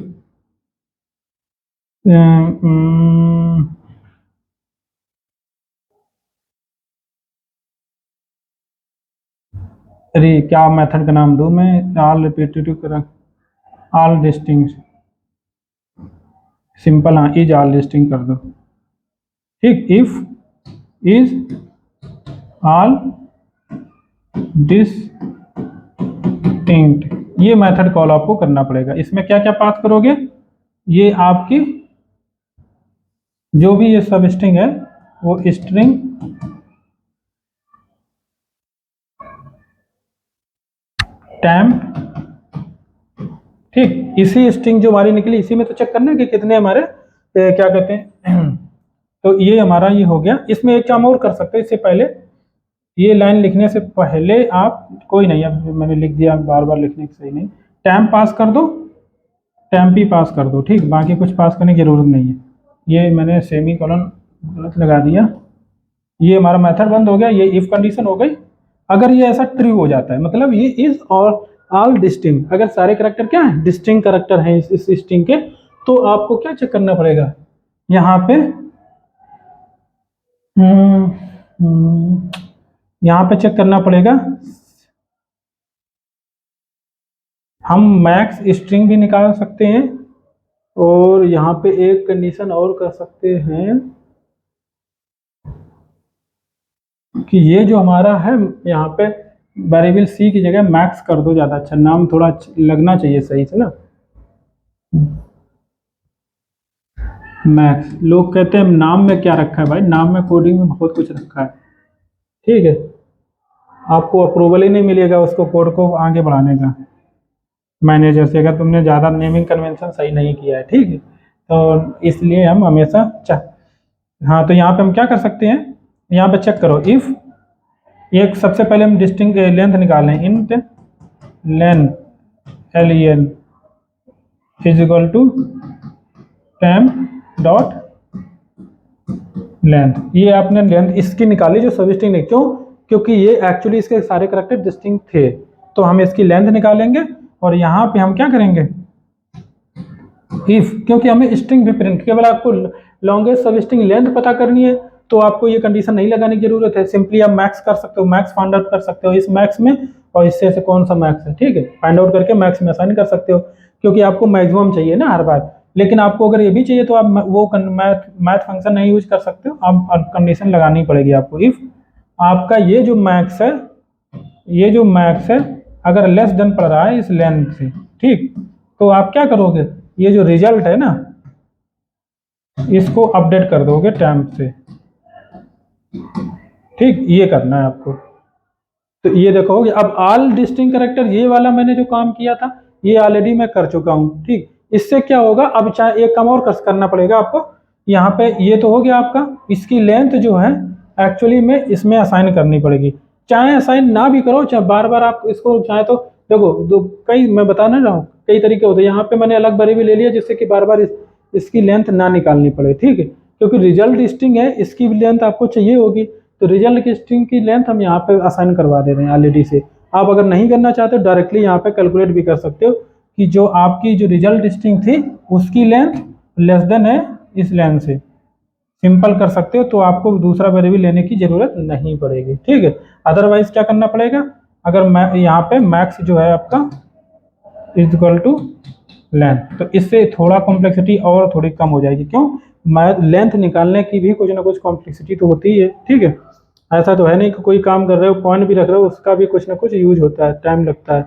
अरे क्या मेथड का नाम दूं मैं, ऑल रिपीटेटिव कर, ऑल डिस्टिंग सिंपल, हाँ इज ऑल डिस्टिंग कर दो। ठीक, इफ इज ऑल डिस्टिंक्ट, ये मेथड कॉल आपको करना पड़ेगा। इसमें क्या क्या पास करोगे, ये आपकी जो भी ये सब स्ट्रिंग है वो स्ट्रिंग टैम्प। ठीक, इसी स्ट्रिंग जो हमारी निकली इसी में तो चेक करना है कि कितने हमारे क्या कहते हैं तो ये हमारा ये हो गया। इसमें एक काम और कर सकते हैं, इससे पहले ये लाइन लिखने से पहले आप, कोई नहीं अब मैंने लिख दिया, बार बार लिखने की सही नहीं, टैम्प पास कर दो, टैम्प ही पास कर दो। ठीक, बाकी कुछ पास करने की जरूरत नहीं है। ये मैंने सेमी कॉलन गलत लगा दिया, ये हमारा मेथड बंद हो गया। ये इफ कंडीशन हो गई। अगर ये ऐसा ट्रू हो जाता है मतलब ये इज और ऑल डिस्टिंक्ट, अगर सारे करैक्टर क्या है डिस्टिंक्ट करैक्टर हैं इस स्ट्रिंग के, तो आपको क्या चेक करना पड़ेगा यहाँ पे, यहाँ पे चेक करना पड़ेगा, हम मैक्स स्ट्रिंग भी निकाल सकते हैं और यहाँ पे एक कंडीशन और कर सकते हैं कि ये जो हमारा है यहाँ पे वेरिएबल C की जगह मैक्स कर दो, ज़्यादा अच्छा, नाम थोड़ा लगना चाहिए सही से ना। मैक्स, लोग कहते हैं नाम में क्या रखा है भाई, नाम में कोडिंग में बहुत कुछ रखा है। ठीक है, आपको अप्रूवल ही नहीं मिलेगा उसको कोड को आगे बढ़ाने का मैनेजर से अगर तुमने ज़्यादा नेमिंग कन्वेंशन सही नहीं किया है। ठीक है, तो इसलिए हम हमेशा हाँ, तो यहाँ पे हम क्या कर सकते हैं, यहाँ पे चेक करो, इफ एक सबसे पहले हम डिस्टिंग लेंथ निकालें, int length LEN is equal to temp dot length. ये आपने लेंथ इसकी निकाली जो सब स्ट्रिंग है, क्यों, क्योंकि ये एक्चुअली इसके सारे करैक्टर डिस्टिंक्ट थे, तो हम इसकी लेंथ निकालेंगे और यहाँ पे हम क्या करेंगे इफ, क्योंकि हमें स्ट्रिंग भी प्रिंट, केवल आपको लॉन्गेस्ट सब स्ट्रिंग लेंथ पता करनी है तो आपको ये कंडीशन नहीं लगाने की जरूरत है। सिंपली आप मैक्स कर सकते हो, मैक्स फाइंड आउट कर सकते हो इस मैक्स में और इससे से कौन सा मैक्स है। ठीक है, फाइंड आउट करके मैक्स में असाइन कर सकते हो। क्योंकि आपको मैक्सिमम चाहिए ना हर बार। लेकिन आपको अगर ये भी चाहिए तो आप वो मैथ फंक्शन नहीं यूज कर सकते हो, आप कंडीशन लगानी पड़ेगी आपको। इफ आपका ये जो मैक्स है अगर लेस देन पड़ रहा है इस लेंथ से, ठीक, तो आप क्या करोगे, ये जो रिजल्ट है ना इसको अपडेट कर दोगे टेम्प से, ठीक, ये करना है आपको। तो ये देखोगे अब ऑल डिस्टिंक्ट कैरेक्टर, ये वाला मैंने जो काम किया था ये ऑलरेडी मैं कर चुका हूँ, ठीक। इससे क्या होगा, अब चाहे एक काम और करना पड़ेगा आपको। यहाँ पे ये तो हो गया आपका, इसकी लेंथ जो है एक्चुअली में इसमें असाइन करनी पड़ेगी। चाहे असाइन ना भी करो, चाहे बार बार आप इसको चाहे तो देखो कई मैं बता ना रहा हूँ कई तरीके होते हैं। यहाँ पे मैंने अलग वेरिएबल ले लिया जिससे कि बार बार इसकी लेंथ ना निकालनी पड़े, ठीक है, क्योंकि रिजल्ट स्ट्रिंग है इसकी भी लेंथ आपको चाहिए होगी। तो रिजल्ट की स्ट्रिंग की लेंथ हम यहाँ पे असाइन करवा दे रहे हैं ऑलरेडी से। आप अगर नहीं करना चाहते हो डायरेक्टली यहाँ पे कैलकुलेट भी कर सकते हो कि जो आपकी जो रिजल्ट स्ट्रिंग थी उसकी लेंथ लेस देन है इस लेंथ से, सिंपल कर सकते हो। तो आपको दूसरा वेरिएबल लेने की जरूरत नहीं पड़ेगी, ठीक है। अदरवाइज क्या करना पड़ेगा, अगर मैं यहाँ पे मैक्स जो है आपका इज इक्वल टू लेंथ, तो इससे थोड़ा कॉम्प्लेक्सिटी और थोड़ी कम हो जाएगी। क्यों, मैं लेंथ निकालने की भी कुछ ना कुछ कॉम्प्लेक्सिटी तो होती ही है, ठीक है। ऐसा तो है नहीं कि कोई काम कर रहे हो पॉइंट भी रख रहे हो उसका भी कुछ ना कुछ यूज होता है, टाइम लगता है।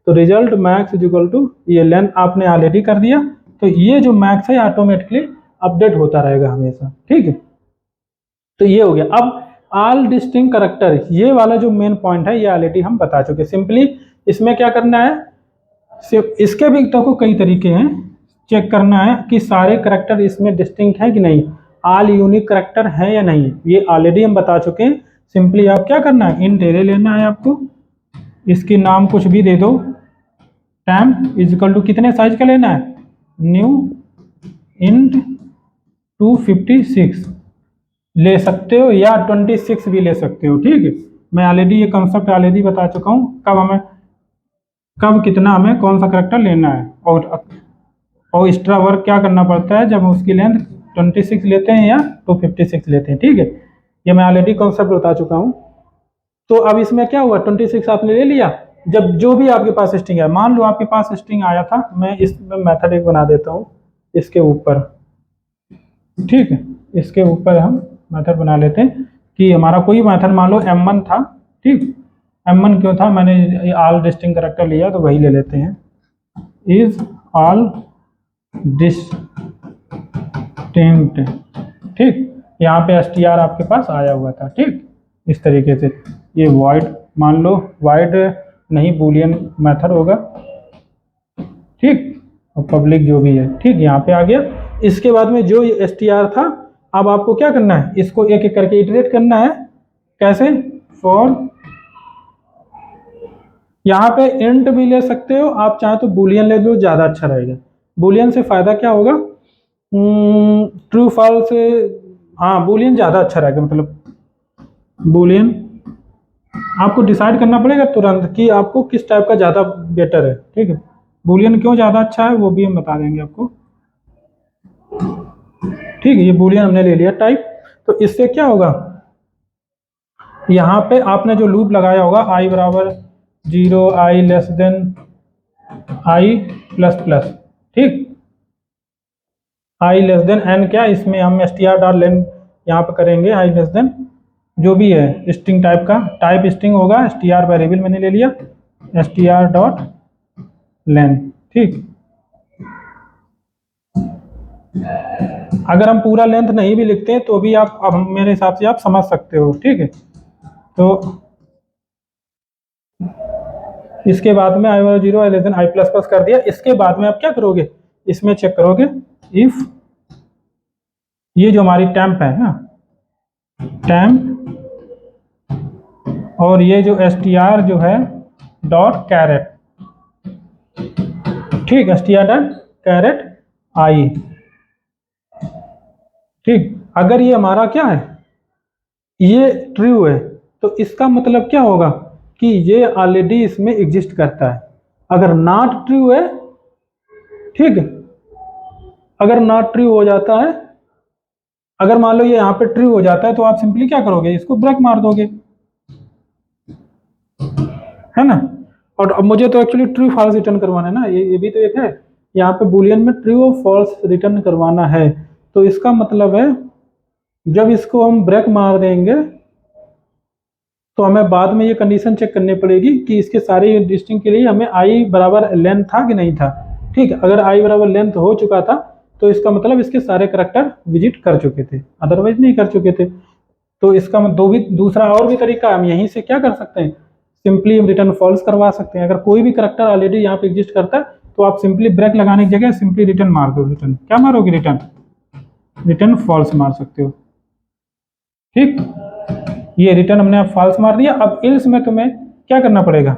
तो result max is equal to ये लेंथ आपने ऑलरेडी कर दिया, तो ये जो मैक्स है ऑटोमेटिकली अपडेट होता रहेगा हमेशा, ठीक है। तो ये हो गया। अब ऑल डिस्टिंक्ट कैरेक्टर, ये वाला जो मेन पॉइंट है ये ऑलरेडी हम बता चुके। सिंपली इसमें क्या करना है, सिर्फ इसके भी तो कई तरीके हैं, चेक करना है कि सारे करैक्टर इसमें डिस्टिंक्ट है कि नहीं, ऑल यूनिक करैक्टर है या नहीं, ये ऑलरेडी हम बता चुके हैं। सिंपली आप क्या करना है, इंट एरे लेना है आपको, इसके नाम कुछ भी दे दो, टेम्प इज इक्वल टू कितने साइज का लेना है, न्यू इंट 256 ले सकते हो या 26 भी ले सकते हो, ठीक है। मैं ऑलरेडी ये कंसेप्ट ऑलरेडी बता चुका हूँ कब कितना हमें कौन सा करैक्टर लेना है। और एक्स्ट्रा वर्क क्या करना पड़ता है जब उसकी लेंथ 26 लेते हैं या 256 लेते हैं, ठीक है। ये मैं ऑलरेडी कॉन्सेप्ट बता चुका हूँ। तो अब इसमें क्या हुआ, 26 आपने ले लिया। जब जो भी आपके पास स्ट्रिंग है, मान लो आपके पास स्ट्रिंग आया था, मैं इसमें मेथड एक बना देता हूँ इसके ऊपर, ठीक है, इसके ऊपर हम मेथड बना लेते हैं कि हमारा कोई मेथड मान लो m1 था, ठीक। m1 क्यों था, मैंने ऑल डिस्टिंक्ट कैरेक्टर लिया तो वही ले लेते हैं, इज ऑल डिस्टिंक्ट, ठीक। यहाँ पे str आपके पास आया हुआ था, ठीक, इस तरीके से। ये void मान लो, void नहीं बूलियन मेथड होगा, ठीक, और पब्लिक जो भी है, ठीक, यहाँ पे आ गया। इसके बाद में जो str था, अब आपको क्या करना है, इसको एक एक करके इटरेट करना है। कैसे, फॉर यहाँ पे इंट भी ले सकते हो आप, चाहे तो बूलियन ले लो, ज्यादा अच्छा रहेगा। बूलियन से फायदा क्या होगा, ट्रू फॉल्स, हाँ बूलियन ज्यादा अच्छा रहेगा। मतलब बूलियन आपको डिसाइड करना पड़ेगा तुरंत कि आपको किस टाइप का ज्यादा बेटर है, ठीक है। बूलियन क्यों ज्यादा अच्छा है वो भी हम बता देंगे आपको, ठीक है। ये बूलियन हमने ले लिया टाइप। तो इससे क्या होगा, यहाँ पे आपने जो लूप लगाया होगा i बराबर 0, i less than i plus plus, ठीक, i लेस देन n, क्या इसमें हम str डॉट लेन यहाँ पे करेंगे, i लेस देन जो भी है स्ट्रिंग टाइप का, टाइप स्ट्रिंग होगा, str वेरिएबल मैंने ले लिया, str डॉट लेन, ठीक। अगर हम पूरा लेंथ नहीं भी लिखते तो भी आप, अब मेरे हिसाब से आप समझ सकते हो, ठीक है। तो इसके बाद में i 0 i less than i plus plus कर दिया। इसके बाद में आप क्या करोगे, इसमें चेक करोगे इफ ये जो हमारी टेम्प है ना, टेम्प, और ये जो str जो है डॉट कैरेट, ठीक, str डॉट कैरेट i, ठीक। अगर ये हमारा क्या है, ये ट्रू है, तो इसका मतलब क्या होगा कि ये ऑलरेडी इसमें एग्जिस्ट करता है। अगर नॉट ट्रू है, ठीक है, अगर नॉट ट्रू हो जाता है, अगर मान लो ये यहाँ पे ट्रू हो जाता है तो आप सिंपली क्या करोगे, इसको ब्रेक मार दोगे, है ना। और अब मुझे तो एक्चुअली ट्रू फॉल्स रिटर्न करवाना है ना, ये भी तो एक है। यहाँ पे बुलियन में ट्रू और फॉल्स रिटर्न करवाना है। तो इसका मतलब है जब इसको हम ब्रेक मार देंगे तो हमें बाद में ये कंडीशन चेक करनी पड़ेगी कि इसके सारे डिस्टिंग के लिए हमें आई बराबर लेंथ था कि नहीं था। ठीक है, अगर आई बराबर लेंथ हो चुका था तो इसका मतलब इसके सारे करैक्टर विजिट कर चुके थे, अदरवाइज नहीं कर चुके थे। तो इसका दूसरा और भी तरीका हम यहीं से क्या कर सकते हैं, सिंपली हम रिटर्न फॉल्स करवा सकते हैं। अगर कोई भी करैक्टर ऑलरेडी यहाँ पे एग्जिस्ट करता है तो आप सिंपली ब्रेक लगाने की जगह सिंपली रिटर्न मार दो। रिटर्न क्या मारोगे, रिटर्न फॉल्स मार सकते हो। ठीक, ये रिटर्न हमने अब फॉल्स मार दिया। अब इल्स में तुम्हें क्या करना पड़ेगा,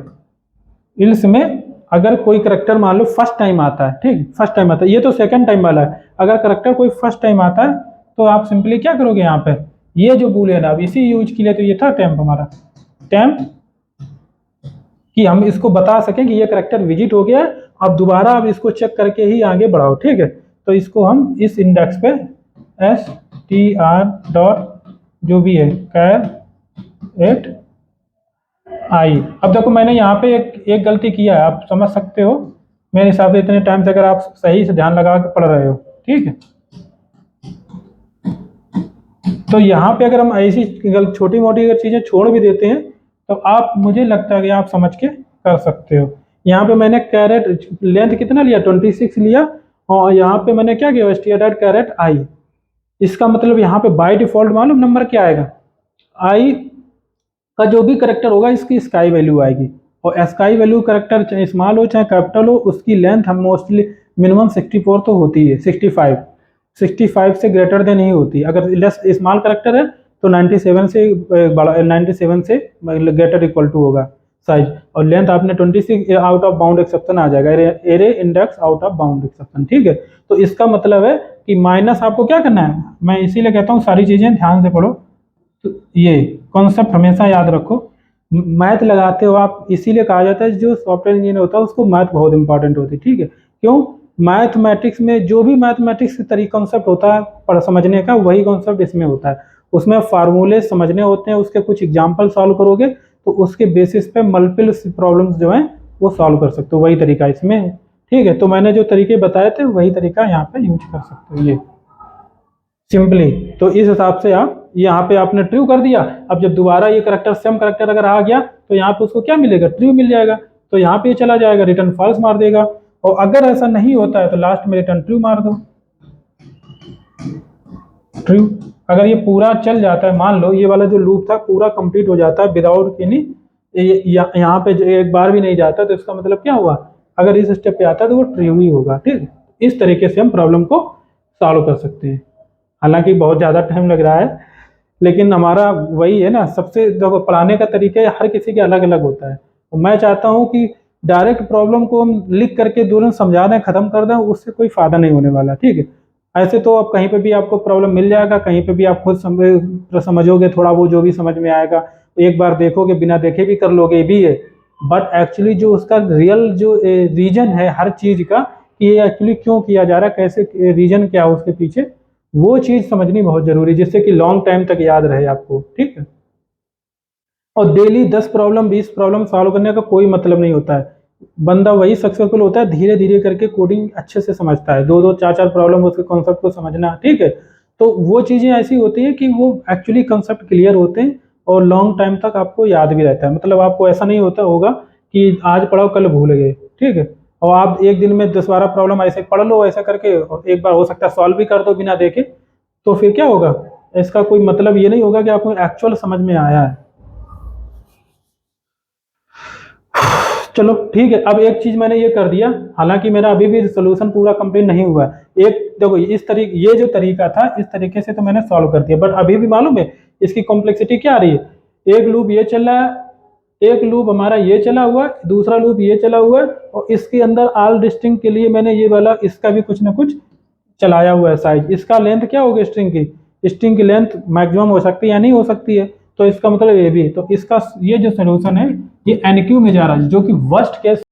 इल्स में अगर कोई करैक्टर मान लो फर्स्ट टाइम आता है, ठीक, फर्स्ट टाइम आता है, ये तो सेकंड टाइम वाला है। अगर करैक्टर कोई फर्स्ट टाइम आता है तो आप सिंपली क्या करोगे, यहाँ पे ये जो बूलियन है अब इसी यूज के लिए, तो ये था टेम्प हमारा, टेम्प कि हम इसको बता सकें कि ये करैक्टर विजिट हो गया है। अब दोबारा आप इसको चेक करके ही आगे बढ़ाओ। ठीक है, तो इसको हम इस इंडेक्स पे str डॉट जो भी है कैर आई। अब देखो मैंने यहाँ पे एक गलती किया है, आप समझ सकते हो मेरे हिसाब से इतने टाइम से, अगर आप सही से ध्यान लगा के पढ़ रहे हो। ठीक है, तो यहाँ पे अगर हम ऐसी छोटी मोटी अगर चीज़ें छोड़ भी देते हैं तो आप, मुझे लगता है कि आप समझ के कर सकते हो। यहाँ पे मैंने कैरेट लेंथ कितना लिया, 26 लिया, और यहाँ पे मैंने क्या किया, str कैरेट आई। इसका मतलब यहाँ पे बाय डिफॉल्ट मालूम नंबर क्या आएगा, आई का जो भी करैक्टर होगा इसकी स्काई वैल्यू आएगी, और स्काई वैल्यू करैक्टर चाहे स्मॉल हो चाहे कैपिटल हो उसकी लेंथ हम मोस्टली मिनिमम 64 तो होती है, 65 से ग्रेटर देन ही होती है। अगर लेस स्मॉल करैक्टर है तो 97 से बड़ा, 97 से ग्रेटर इक्वल टू होगा साइज, और लेंथ आपने 26 आउट ऑफ बाउंड एक्सेप्शन आ जाएगा, array index out of bound exception. ठीक है, तो इसका मतलब है कि माइनस आपको क्या करना है, मैं इसीलिए कहता हूँ सारी चीज़ें ध्यान से पढ़ो। तो ये कॉन्सेप्ट हमेशा याद रखो, मैथ लगाते हो आप, इसीलिए कहा जाता है जो सॉफ्टवेयर इंजीनियर होता है उसको मैथ बहुत इंपॉर्टेंट होती है। ठीक है, क्यों, मैथमेटिक्स में जो भी मैथमेटिक्स तरीका कॉन्सेप्ट होता है पढ़ समझने का, वही कॉन्सेप्ट इसमें होता है। उसमें फार्मूले समझने होते हैं, उसके कुछ एग्जाम्पल सॉल्व करोगे तो उसके बेसिस पे मल्टीपल प्रॉब्लम्स जो हैं वो सॉल्व कर सकते हो, वही तरीका इसमें है। ठीक है, तो मैंने जो तरीके बताए थे वही तरीका यहाँ पे यूज कर सकते हो ये सिंपली। तो इस हिसाब से आप यहाँ पे आपने ट्रू कर दिया। अब जब दोबारा ये करैक्टर सेम करैक्टर अगर आ गया तो यहाँ पे उसको क्या मिलेगा, ट्रू मिल जाएगा, तो यहाँ पे चला जाएगा, रिटर्न फॉल्स मार देगा। और अगर ऐसा नहीं होता है तो लास्ट में रिटर्न ट्रू मार दो, ट्रू। अगर ये पूरा चल जाता है, मान लो ये वाला जो लूप था पूरा कंप्लीट हो जाता है विदाउट एनी, यहाँ पे एक बार भी नहीं जाता, तो इसका मतलब क्या हुआ, अगर इस स्टेप पे आता है तो वो ट्रू ही होगा। ठीक, इस तरीके से हम प्रॉब्लम को सॉल्व कर सकते हैं। हालांकि बहुत ज़्यादा टाइम लग रहा है, लेकिन हमारा वही है ना, सबसे देखो पढ़ाने का तरीका हर किसी के अलग अलग होता है। तो मैं चाहता हूँ कि डायरेक्ट प्रॉब्लम को हम लिख करके तुरंत समझा दें, खत्म कर दें, उससे कोई फायदा नहीं होने वाला। ठीक है, ऐसे तो आप कहीं पे भी आपको प्रॉब्लम मिल जाएगा, कहीं पे भी आप खुद समझोगे, थोड़ा वो जो भी समझ में आएगा एक बार देखोगे, बिना देखे भी कर लोगे, ये भी है। बट एक्चुअली जो उसका रियल जो रीजन है हर चीज़ का, कि ये एक्चुअली क्यों किया जा रहा है, कैसे रीजन क्या है उसके पीछे, वो चीज़ समझनी बहुत जरूरी है, जिससे कि लॉन्ग टाइम तक याद रहे आपको। ठीक है, और डेली 10 प्रॉब्लम 20 प्रॉब्लम सॉल्व करने का कोई मतलब नहीं होता है। बंदा वही सक्सेसफुल होता है धीरे धीरे करके कोडिंग अच्छे से समझता है, 2 2 4 4 प्रॉब्लम उसके कॉन्सेप्ट को समझना। ठीक है, तो वो चीज़ें ऐसी होती है कि वो एक्चुअली कॉन्सेप्ट क्लियर होते हैं और लॉन्ग टाइम तक आपको याद भी रहता है। मतलब आपको ऐसा नहीं होता होगा कि आज पढ़ाओ कल भूल गए। ठीक है, और आप एक दिन में 10 12 प्रॉब्लम ऐसे पढ़ लो, ऐसा करके और एक बार हो सकता है सॉल्व भी कर दो बिना देखे, तो फिर क्या होगा, इसका कोई मतलब ये नहीं होगा कि आपको एक्चुअल समझ में आया है। चलो ठीक है, अब एक चीज मैंने ये कर दिया, हालांकि मेरा अभी भी सोल्यूशन पूरा कंप्लीट नहीं हुआ है। एक देखो इस तरीके, ये जो तरीका था इस तरीके से तो मैंने सॉल्व कर दिया, बट अभी भी मालूम है इसकी कॉम्प्लेक्सिटी क्या आ रही है। एक लूप ये चल रहा है, एक लूप हमारा ये चला हुआ है, दूसरा लूप ये चला हुआ है, और इसके अंदर ऑल डिस्टिंग के लिए मैंने ये वाला इसका भी कुछ ना कुछ चलाया हुआ है साइज। इसका लेंथ क्या होगी, स्ट्रिंग की लेंथ मैक्सिमम हो सकती है या नहीं हो सकती है, तो इसका मतलब ये भी है। तो इसका ये जो सोल्यूशन है ये एनक्यू में जा रहा है, जो कि वर्स्ट केस